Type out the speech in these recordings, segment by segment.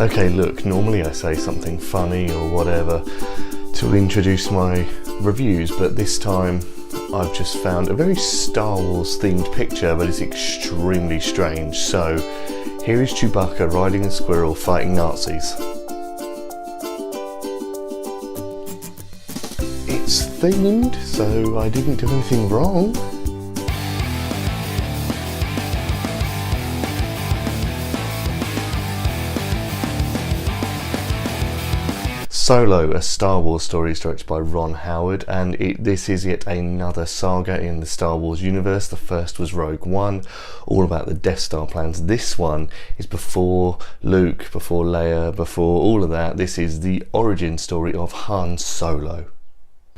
Okay, look, normally I say something funny or whatever to introduce my reviews, but this time I've just found a very Star Wars themed picture, but it's extremely strange. So here is Chewbacca riding a squirrel fighting Nazis. It's themed, so I didn't do anything wrong. Solo, a Star Wars story, is directed by Ron Howard, and this is yet another saga in the Star Wars universe. The first was Rogue One, all about the Death Star plans. This one is before Luke, before Leia, before all of that. This is the origin story of Han Solo.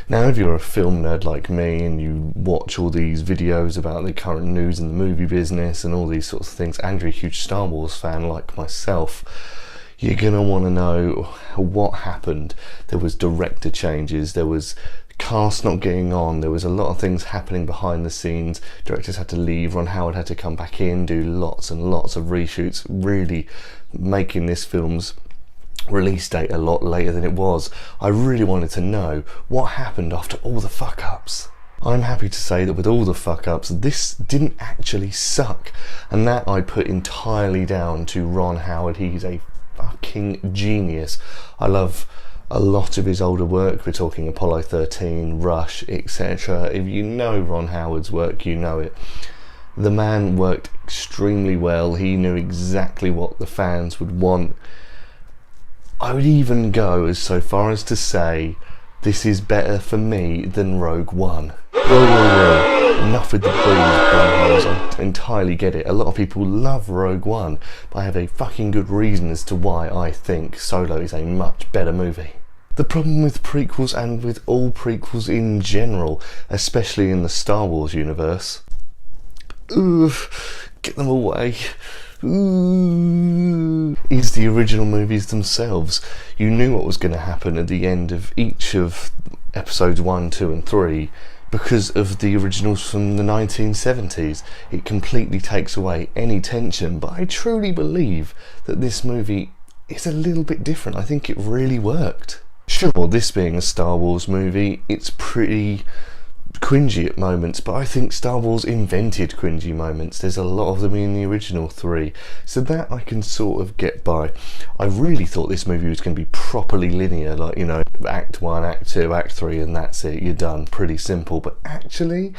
Now, if you're a film nerd like me and you watch all these videos about the current news in the movie business and all these sorts of things, and you're a huge Star Wars fan like myself, you're going to want to know what happened. There was director changes, there was cast not getting on, there was a lot of things happening behind the scenes. Directors had to leave, Ron Howard had to come back in, do lots and lots of reshoots, really making this film's release date a lot later than it was. I really wanted to know what happened after all the fuck-ups. I'm happy to say that with all the fuck-ups, this didn't actually suck, and that I put entirely down to Ron Howard. He's a fucking genius. I love a lot of his older work. We're talking Apollo 13, Rush, etc. If you know Ron Howard's work, you know it. The man worked extremely well. He knew exactly what the fans would want. I would even go as so far as to say this is better for me than Rogue One. Whoa. Enough with the booze, Blumhouse. I entirely get it. A lot of people love Rogue One, but I have a fucking good reason as to why I think Solo is a much better movie. The problem with prequels, and with all prequels in general, especially in the Star Wars universe, get them away, is the original movies themselves. You knew what was going to happen at the end of each of episodes 1, 2 and 3 because of the originals from the 1970s. It completely takes away any tension, but I truly believe that this movie is a little bit different. I think it really worked. Sure, this being a Star Wars movie, it's pretty cringy at moments, but I think Star Wars invented cringy moments. There's a lot of them in the original 3, so that I can sort of get by. I really thought this movie was going to be properly linear, like, you know, Act 1, Act 2, Act 3 and that's it, you're done, pretty simple. But actually,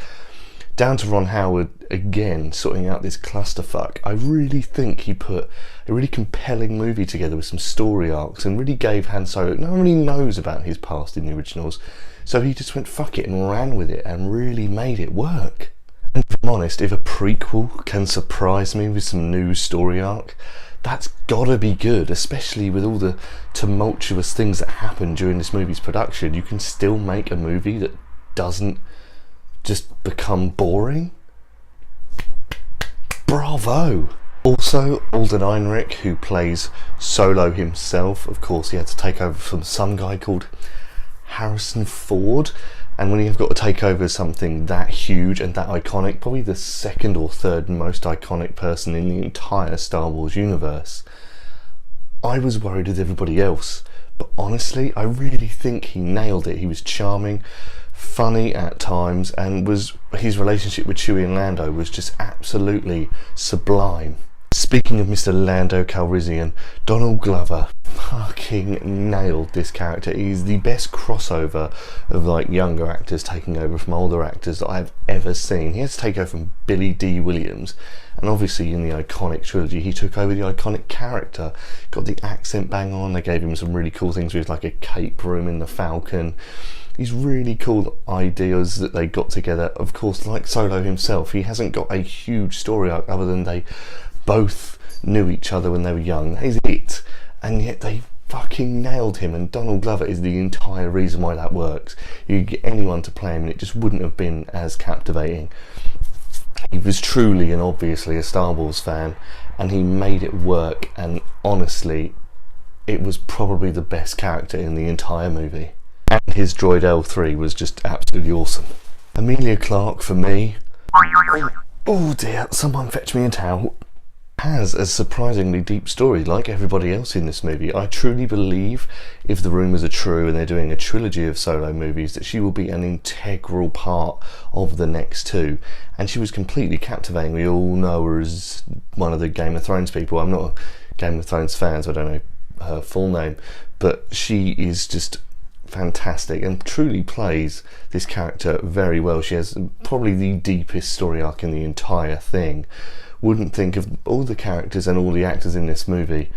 down to Ron Howard again sorting out this clusterfuck, I really think he put a really compelling movie together with some story arcs and really gave Han Solo, no one really knows about his past in the originals, so he just went fuck it and ran with it and really made it work. And if I'm honest, if a prequel can surprise me with some new story arc, that's gotta be good, especially with all the tumultuous things that happened during this movie's production. You can still make a movie that doesn't just become boring. Bravo! Also, Alden Ehrenreich, who plays Solo himself, of course he had to take over from some guy called Harrison Ford, and when you've got to take over something that huge and that iconic, probably the second or third most iconic person in the entire Star Wars universe, I was worried with everybody else, but honestly I really think he nailed it. He was charming, funny at times, and his relationship with Chewie and Lando was just absolutely sublime. Speaking of Mr. Lando Calrissian, Donald Glover fucking nailed this character. He's the best crossover of like younger actors taking over from older actors that I've ever seen. He had to take over from Billy D. Williams, and obviously in the iconic trilogy he took over the iconic character, got the accent bang on. They gave him some really cool things with like a cape room in the Falcon. These really cool ideas that they got together. Of course, like Solo himself, he hasn't got a huge story arc other than they both knew each other when they were young. That is it. And yet they fucking nailed him, and Donald Glover is the entire reason why that works. You could get anyone to play him and it just wouldn't have been as captivating. He was truly and obviously a Star Wars fan, and he made it work, and honestly it was probably the best character in the entire movie. And his droid L3 was just absolutely awesome. Emilia Clarke for me. Oh dear, someone fetch me a towel. has a surprisingly deep story, like everybody else in this movie. I truly believe, if the rumours are true and they're doing a trilogy of Solo movies, that she will be an integral part of the next two. And she was completely captivating. We all know her as one of the Game of Thrones people. I'm not a Game of Thrones fan, so I don't know her full name, but she is just fantastic and truly plays this character very well. She has probably the deepest story arc in the entire thing. Wouldn't think of all the characters and all the actors in this movie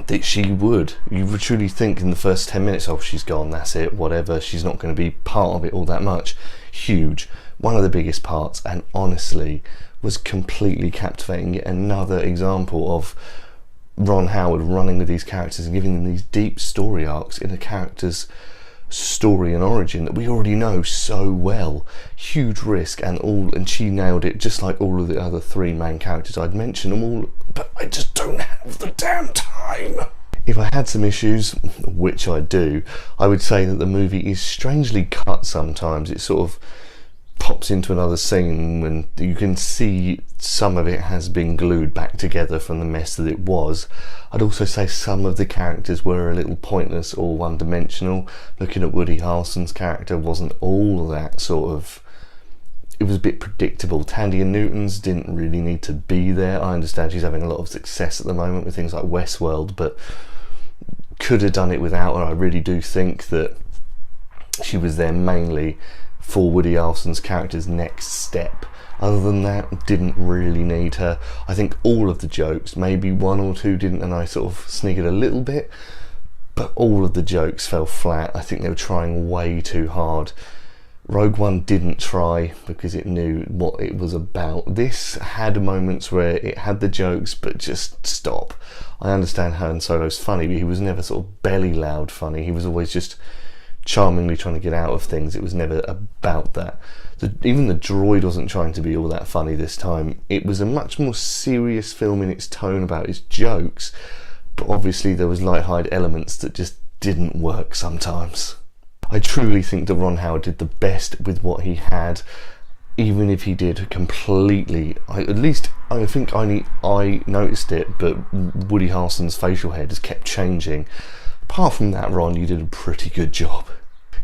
that she would. You would truly think in the first 10 minutes, oh, she's gone, that's it, whatever, she's not going to be part of it all that much. Huge, one of the biggest parts, and honestly was completely captivating. Yet another example of Ron Howard running with these characters and giving them these deep story arcs in a character's story and origin that we already know so well. Huge risk and she nailed it, just like all of the other three main characters. I'd mention them all, but I just don't have the damn time. If I had some issues, which I do, I would say that the movie is strangely cut sometimes. It sort of pops into another scene when you can see some of it has been glued back together from the mess that it was. I'd also say some of the characters were a little pointless or one-dimensional. Looking at Woody Harrelson's character wasn't all that sort of... It was a bit predictable. Tandy and Newton's didn't really need to be there. I understand she's having a lot of success at the moment with things like Westworld, but could have done it without her. I really do think that she was there mainly for Woody Harrelson's character's next step. Other than that, didn't really need her. I think all of the jokes, maybe one or two didn't, and I sort of sniggered a little bit, but all of the jokes fell flat. I think they were trying way too hard. Rogue One didn't try because it knew what it was about. This had moments where it had the jokes, but just stop. I understand Han Solo's funny, but he was never sort of belly loud funny. He was always just charmingly trying to get out of things. It was never about that. Even the droid wasn't trying to be all that funny this time. It was a much more serious film in its tone about its jokes, but obviously there was light-hearted elements that just didn't work sometimes. I truly think that Ron Howard did the best with what he had, even if he did completely... I think I noticed it, but Woody Harrelson's facial hair just kept changing. Apart from that, Ron, you did a pretty good job.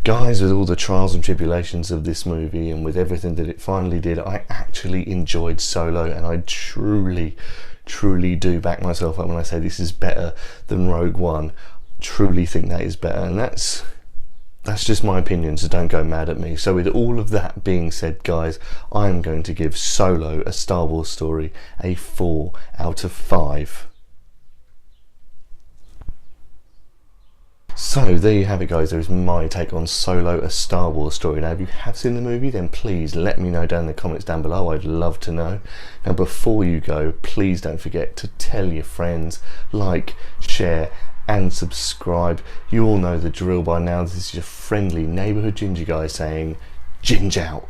Guys, with all the trials and tribulations of this movie and with everything that it finally did, I actually enjoyed Solo, and I truly do back myself up when I say this is better than Rogue One. Truly think that is better, and that's just my opinion, so don't go mad at me. So with all of that being said, guys, I am going to give Solo, a Star Wars story, a 4 out of 5. So there you have it, guys. There's my take on Solo, a Star Wars story. Now if you have seen the movie, then please let me know down in the comments down below. I'd love to know. Now before you go, please don't forget to tell your friends, like, share and subscribe. You all know the drill by now. This is your friendly neighbourhood ginger guy saying, Ginge out.